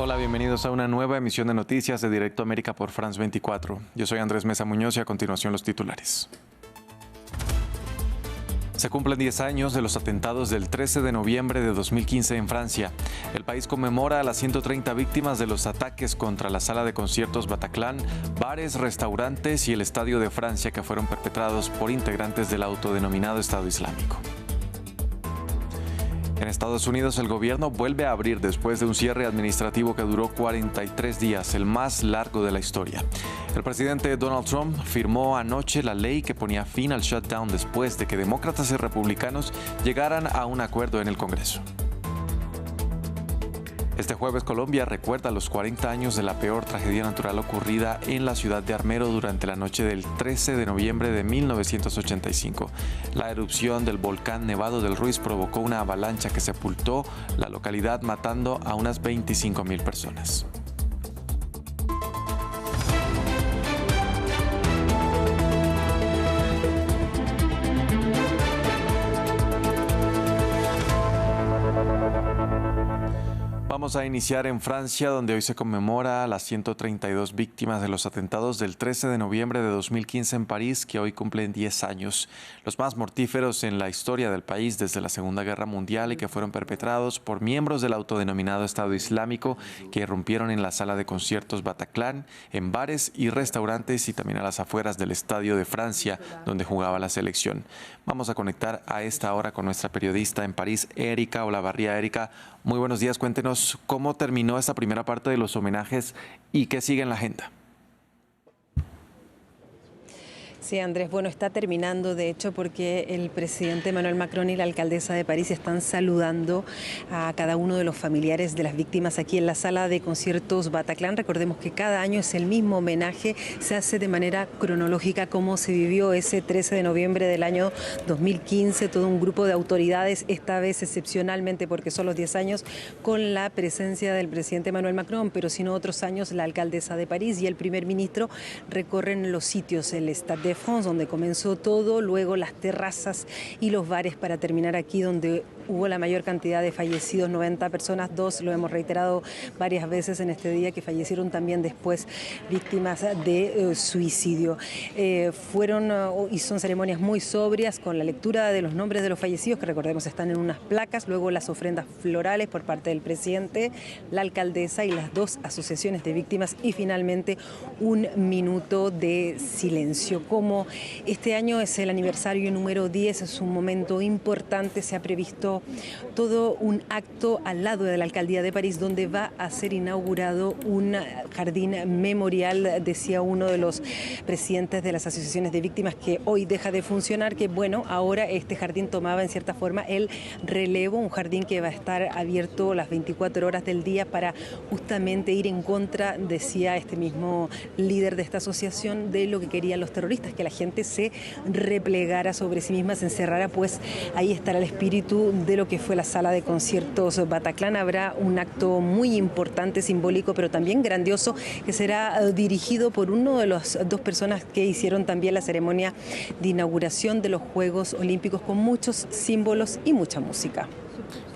Hola, bienvenidos a una nueva emisión de noticias de Directo América por France 24. Yo soy Andrés Mesa Muñoz y a continuación los titulares. Se cumplen 10 años de los atentados del 13 de noviembre de 2015 en Francia. El país conmemora a las 130 víctimas de los ataques contra la sala de conciertos Bataclan, bares, restaurantes y el Estadio de Francia que fueron perpetrados por integrantes del autodenominado Estado Islámico. En Estados Unidos, el gobierno vuelve a abrir después de un cierre administrativo que duró 43 días, el más largo de la historia. El presidente Donald Trump firmó anoche la ley que ponía fin al shutdown después de que demócratas y republicanos llegaran a un acuerdo en el Congreso. Este jueves, Colombia recuerda los 40 años de la peor tragedia natural ocurrida en la ciudad de Armero durante la noche del 13 de noviembre de 1985. La erupción del volcán Nevado del Ruiz provocó una avalancha que sepultó la localidad, matando a unas 25,000 personas. Vamos a iniciar en Francia, donde hoy se conmemora a las 132 víctimas de los atentados del 13 de noviembre de 2015 en París, que hoy cumplen 10 años, los más mortíferos en la historia del país desde la Segunda Guerra Mundial y que fueron perpetrados por miembros del autodenominado Estado Islámico que irrumpieron en la sala de conciertos Bataclan, en bares y restaurantes y también a las afueras del Estadio de Francia, donde jugaba la selección. Vamos a conectar a esta hora con nuestra periodista en París, Erika Olavarría. Erika, muy buenos días, cuéntenos cómo terminó esta primera parte de los homenajes y qué sigue en la agenda. Sí, Andrés, bueno, está terminando, de hecho, porque el presidente Emmanuel Macron y la alcaldesa de París están saludando a cada uno de los familiares de las víctimas aquí en la sala de conciertos Bataclan. Recordemos que cada año es el mismo homenaje, se hace de manera cronológica como se vivió ese 13 de noviembre del año 2015. Todo un grupo de autoridades, esta vez excepcionalmente porque son los 10 años, con la presencia del presidente Emmanuel Macron, pero si no otros años la alcaldesa de París y el primer ministro recorren los sitios, el Stade de France, donde comenzó todo, luego las terrazas y los bares para terminar aquí donde hubo la mayor cantidad de fallecidos, 90 personas, dos, lo hemos reiterado varias veces en este día, que fallecieron también después víctimas de suicidio. Fueron y son ceremonias muy sobrias con la lectura de los nombres de los fallecidos, que recordemos están en unas placas, luego las ofrendas florales por parte del presidente, la alcaldesa y las dos asociaciones de víctimas y finalmente un minuto de silencio. Como este año es el aniversario número 10, es un momento importante, se ha previsto todo un acto al lado de la alcaldía de París donde va a ser inaugurado un jardín memorial, decía uno de los presidentes de las asociaciones de víctimas que hoy deja de funcionar, que bueno, ahora este jardín tomaba en cierta forma el relevo, un jardín que va a estar abierto las 24 horas del día para justamente ir en contra, decía este mismo líder de esta asociación, de lo que querían los terroristas, que la gente se replegara sobre sí misma, se encerrara, pues ahí estará el espíritu de lo que fue la sala de conciertos Bataclan. Habrá un acto muy importante, simbólico, pero también grandioso, que será dirigido por uno de las dos personas que hicieron también la ceremonia de inauguración de los Juegos Olímpicos, con muchos símbolos y mucha música.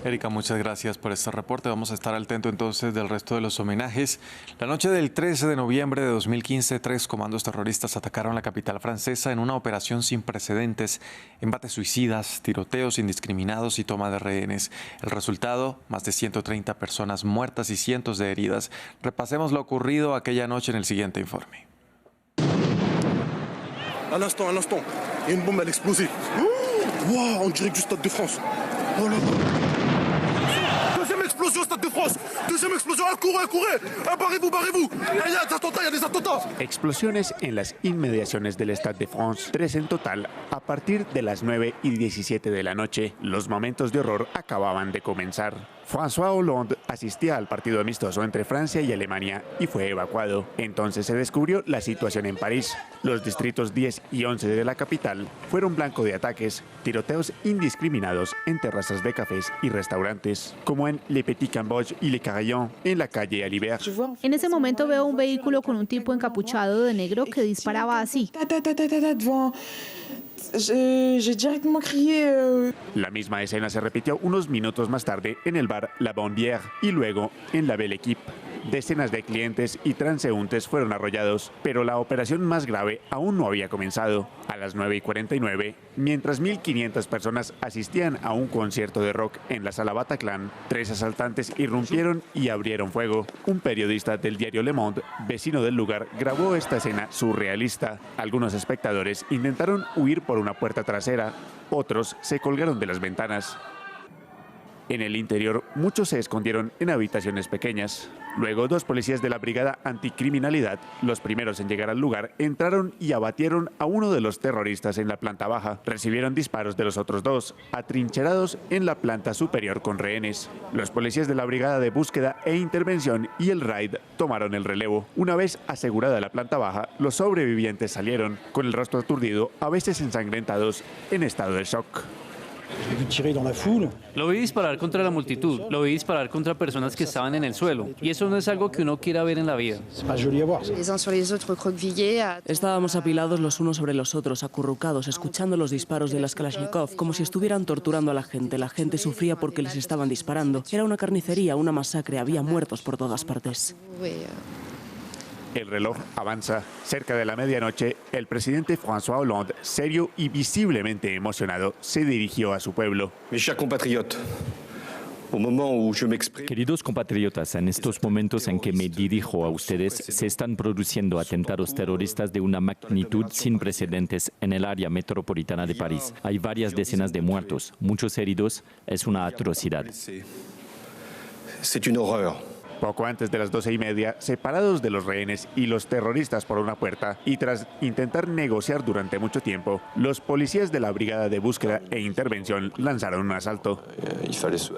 Erika, muchas gracias por este reporte. Vamos a estar al tanto entonces del resto de los homenajes. La noche del 13 de noviembre de 2015, 3 comandos terroristas atacaron la capital francesa en una operación sin precedentes, embates suicidas, tiroteos indiscriminados y toma de rehenes. El resultado, más de 130 personas muertas y cientos de heridas. Repasemos lo ocurrido aquella noche en el siguiente informe. Un instant, il y a une bombe, elle a explosé. Wow, on dirait du Stade de France. Oh là là. Deuxième explosion, Stade de France. Deuxième explosion, courez. Barrez-vous. Il y a des attentats. Explosiones en las inmediaciones del Stade de France, 3 en total, a partir de las 9:17 de la noche. Los momentos de horror acababan de comenzar. François Hollande asistía al partido amistoso entre Francia y Alemania y fue evacuado. Entonces se descubrió la situación en París. Los distritos 10 y 11 de la capital fueron blanco de ataques, tiroteos indiscriminados en terrazas de cafés y restaurantes, como en Le Petit Cambodge y Le Carillon, en la calle Alibert. En ese momento veo un vehículo con un tipo encapuchado de negro que disparaba así. J'ai directement crié. La misma escena se repitió unos minutos más tarde en el bar La Bonne Bière y luego en la Belle Équipe. Decenas de clientes y transeúntes fueron arrollados, pero la operación más grave aún no había comenzado. A las 9:49, mientras 1.500 personas asistían a un concierto de rock en la sala Bataclan, 3 asaltantes irrumpieron y abrieron fuego. Un periodista del diario Le Monde, vecino del lugar, grabó esta escena surrealista. Algunos espectadores intentaron huir por una puerta trasera, otros se colgaron de las ventanas. En el interior, muchos se escondieron en habitaciones pequeñas. Luego, 2 policías de la Brigada Anticriminalidad, los primeros en llegar al lugar, entraron y abatieron a uno de los terroristas en la planta baja. Recibieron disparos de los otros 2, atrincherados en la planta superior con rehenes. Los policías de la Brigada de Búsqueda e Intervención y el RAID tomaron el relevo. Una vez asegurada la planta baja, los sobrevivientes salieron, con el rostro aturdido, a veces ensangrentados, en estado de shock. Lo vi disparar contra la multitud, lo vi disparar contra personas que estaban en el suelo, y eso no es algo que uno quiera ver en la vida. Estábamos apilados los unos sobre los otros, acurrucados, escuchando los disparos de las Kalashnikov, como si estuvieran torturando a la gente. La gente sufría porque les estaban disparando. Era una carnicería, una masacre, había muertos por todas partes. El reloj avanza. Cerca de la medianoche, el presidente François Hollande, serio y visiblemente emocionado, se dirigió a su pueblo. Queridos compatriotas, en estos momentos en que me dirijo a ustedes, se están produciendo atentados terroristas de una magnitud sin precedentes en el área metropolitana de París. Hay varias decenas de muertos, muchos heridos. Es una atrocidad. Poco antes de las 12:30, separados de los rehenes y los terroristas por una puerta, y tras intentar negociar durante mucho tiempo, los policías de la Brigada de Búsqueda e Intervención lanzaron un asalto.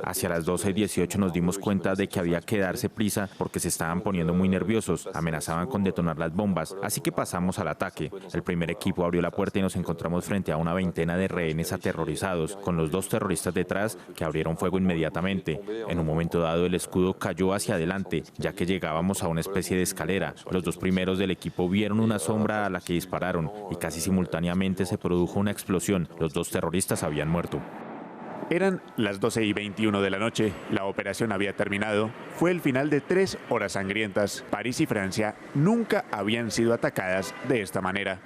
Hacia las 12:18 nos dimos cuenta de que había que darse prisa porque se estaban poniendo muy nerviosos, amenazaban con detonar las bombas, así que pasamos al ataque. El primer equipo abrió la puerta y nos encontramos frente a una veintena de rehenes aterrorizados, con los 2 terroristas detrás que abrieron fuego inmediatamente. En un momento dado el escudo cayó hacia adelante, ya que llegábamos a una especie de escalera. Los 2 primeros del equipo vieron una sombra a la que dispararon y casi simultáneamente se produjo una explosión. Los 2 terroristas habían muerto. Eran las 12:21 de la noche. La operación había terminado. Fue el final de 3 horas sangrientas. París y Francia nunca habían sido atacadas de esta manera.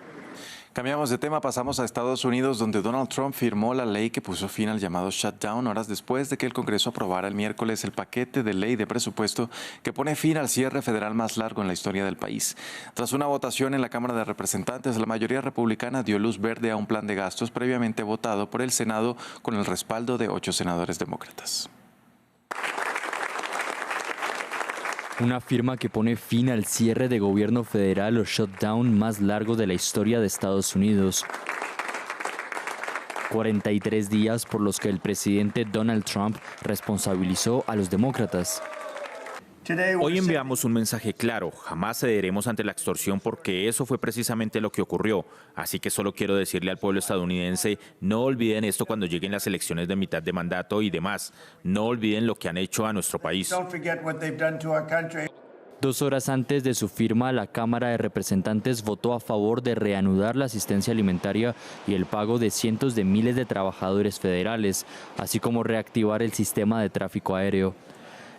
Cambiamos de tema, pasamos a Estados Unidos, donde Donald Trump firmó la ley que puso fin al llamado shutdown horas después de que el Congreso aprobara el miércoles el paquete de ley de presupuesto que pone fin al cierre federal más largo en la historia del país. Tras una votación en la Cámara de Representantes, la mayoría republicana dio luz verde a un plan de gastos previamente votado por el Senado con el respaldo de 8 senadores demócratas. Una firma que pone fin al cierre de gobierno federal o shutdown más largo de la historia de Estados Unidos. 43 días por los que el presidente Donald Trump responsabilizó a los demócratas. Hoy enviamos un mensaje claro, jamás cederemos ante la extorsión porque eso fue precisamente lo que ocurrió. Así que solo quiero decirle al pueblo estadounidense, no olviden esto cuando lleguen las elecciones de mitad de mandato y demás. No olviden lo que han hecho a nuestro país. 2 horas antes de su firma, la Cámara de Representantes votó a favor de reanudar la asistencia alimentaria y el pago de cientos de miles de trabajadores federales, así como reactivar el sistema de tráfico aéreo.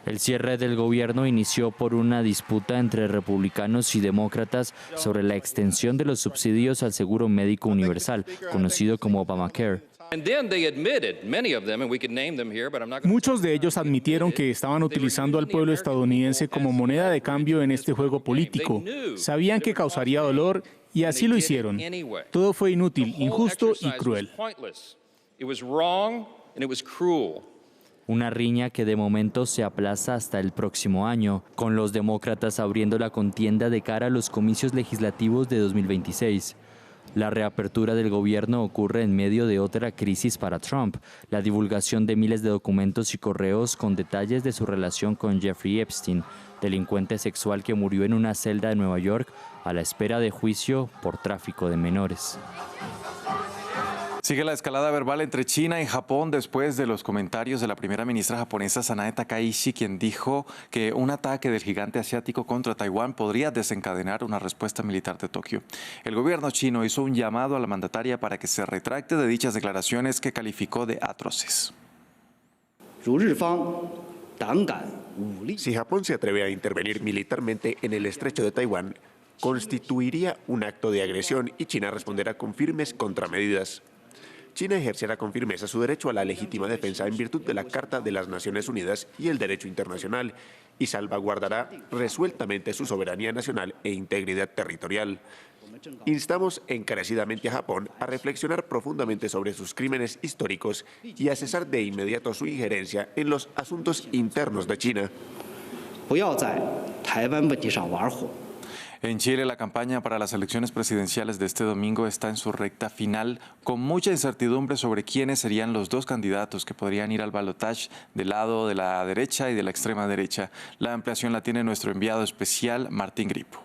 El cierre del gobierno inició por una disputa entre republicanos y demócratas sobre la extensión de los subsidios al seguro médico universal, conocido como Obamacare. Muchos de ellos admitieron que estaban utilizando al pueblo estadounidense como moneda de cambio en este juego político. Sabían que causaría dolor y así lo hicieron. Todo fue inútil, injusto y cruel. Una riña que de momento se aplaza hasta el próximo año, con los demócratas abriendo la contienda de cara a los comicios legislativos de 2026. La reapertura del gobierno ocurre en medio de otra crisis para Trump, la divulgación de miles de documentos y correos con detalles de su relación con Jeffrey Epstein, delincuente sexual que murió en una celda de Nueva York a la espera de juicio por tráfico de menores. Sigue la escalada verbal entre China y Japón después de los comentarios de la primera ministra japonesa Sanae Takaichi, quien dijo que un ataque del gigante asiático contra Taiwán podría desencadenar una respuesta militar de Tokio. El gobierno chino hizo un llamado a la mandataria para que se retracte de dichas declaraciones que calificó de atroces. Si Japón se atreve a intervenir militarmente en el estrecho de Taiwán, constituiría un acto de agresión y China responderá con firmes contramedidas. China ejercerá con firmeza su derecho a la legítima defensa en virtud de la Carta de las Naciones Unidas y el derecho internacional, y salvaguardará resueltamente su soberanía nacional e integridad territorial. Instamos encarecidamente a Japón a reflexionar profundamente sobre sus crímenes históricos y a cesar de inmediato su injerencia en los asuntos internos de China. En Chile, la campaña para las elecciones presidenciales de este domingo está en su recta final, con mucha incertidumbre sobre quiénes serían los dos candidatos que podrían ir al balotaje del lado de la derecha y de la extrema derecha. La ampliación la tiene nuestro enviado especial, Martín Gripo.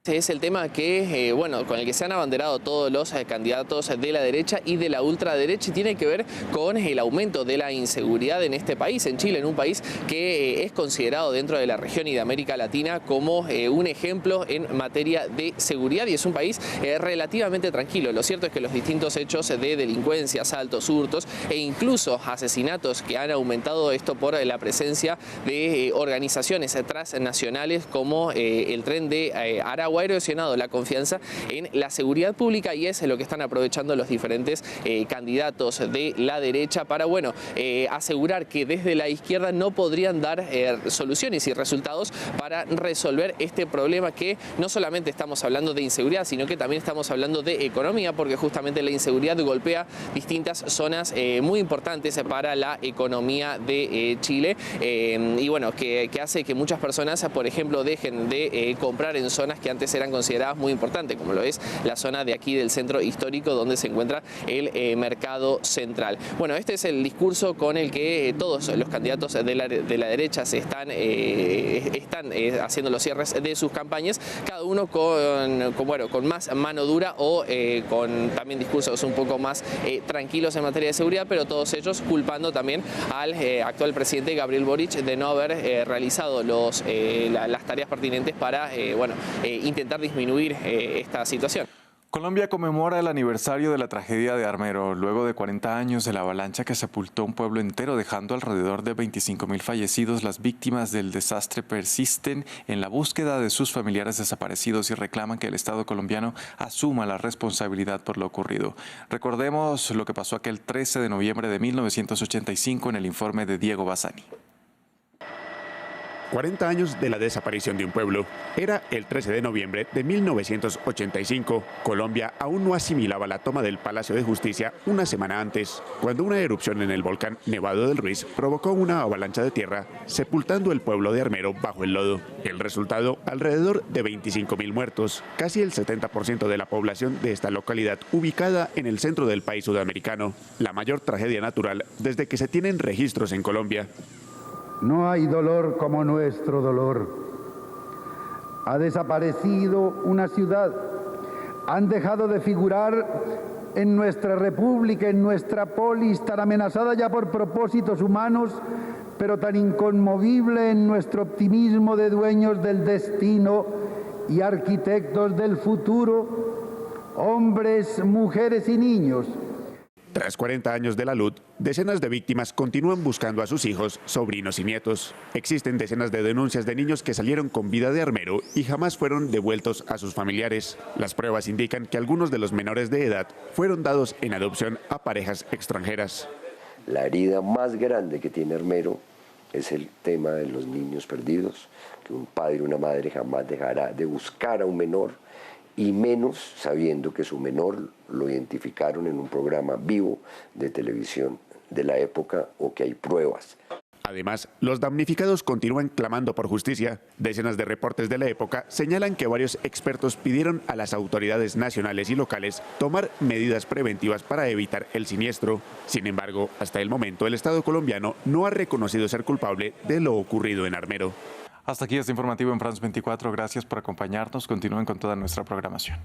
Es el tema que, con el que se han abanderado todos los candidatos de la derecha y de la ultraderecha, y tiene que ver con el aumento de la inseguridad en este país, en Chile, en un país que es considerado dentro de la región y de América Latina como un ejemplo en materia de seguridad, y es un país relativamente tranquilo. Lo cierto es que los distintos hechos de delincuencia, asaltos, hurtos e incluso asesinatos que han aumentado, esto por la presencia de organizaciones transnacionales como el Tren de Aragua, ha erosionado la confianza en la seguridad pública, y es lo que están aprovechando los diferentes candidatos de la derecha para asegurar que desde la izquierda no podrían dar soluciones y resultados para resolver este problema, que no solamente estamos hablando de inseguridad, sino que también estamos hablando de economía, porque justamente la inseguridad golpea distintas zonas muy importantes para la economía de Chile, que hace que muchas personas, por ejemplo, dejen de comprar en zonas que antes eran consideradas muy importantes, como lo es la zona de aquí del centro histórico, donde se encuentra el mercado central. Bueno, este es el discurso con el que todos los candidatos de la derecha se están haciendo los cierres de sus campañas, cada uno con más mano dura o con también discursos un poco más tranquilos en materia de seguridad, pero todos ellos culpando también al actual presidente Gabriel Boric de no haber realizado las tareas pertinentes para intentar disminuir esta situación. Colombia conmemora el aniversario de la tragedia de Armero, luego de 40 años de la avalancha que sepultó un pueblo entero, dejando alrededor de 25.000 fallecidos. Las víctimas del desastre persisten en la búsqueda de sus familiares desaparecidos y reclaman que el Estado colombiano asuma la responsabilidad por lo ocurrido. Recordemos lo que pasó aquel 13 de noviembre de 1985 en el informe de Diego Bassani. 40 años de la desaparición de un pueblo. Era el 13 de noviembre de 1985. Colombia aún no asimilaba la toma del Palacio de Justicia una semana antes, cuando una erupción en el volcán Nevado del Ruiz provocó una avalancha de tierra, sepultando el pueblo de Armero bajo el lodo. El resultado, alrededor de 25.000 muertos, casi el 70% de la población de esta localidad ubicada en el centro del país sudamericano. La mayor tragedia natural desde que se tienen registros en Colombia. No hay dolor como nuestro dolor. Ha desaparecido una ciudad. Han dejado de figurar en nuestra república, en nuestra polis, tan amenazada ya por propósitos humanos, pero tan inconmovible en nuestro optimismo de dueños del destino y arquitectos del futuro, hombres, mujeres y niños. Tras 40 años de la luz, decenas de víctimas continúan buscando a sus hijos, sobrinos y nietos. Existen decenas de denuncias de niños que salieron con vida de Armero y jamás fueron devueltos a sus familiares. Las pruebas indican que algunos de los menores de edad fueron dados en adopción a parejas extranjeras. La herida más grande que tiene Armero es el tema de los niños perdidos, que un padre o una madre jamás dejará de buscar a un menor, y menos sabiendo que su menor lo identificaron en un programa vivo de televisión de la época o que hay pruebas. Además, los damnificados continúan clamando por justicia. Decenas de reportes de la época señalan que varios expertos pidieron a las autoridades nacionales y locales tomar medidas preventivas para evitar el siniestro. Sin embargo, hasta el momento el Estado colombiano no ha reconocido ser culpable de lo ocurrido en Armero. Hasta aquí este informativo en France 24. Gracias por acompañarnos. Continúen con toda nuestra programación.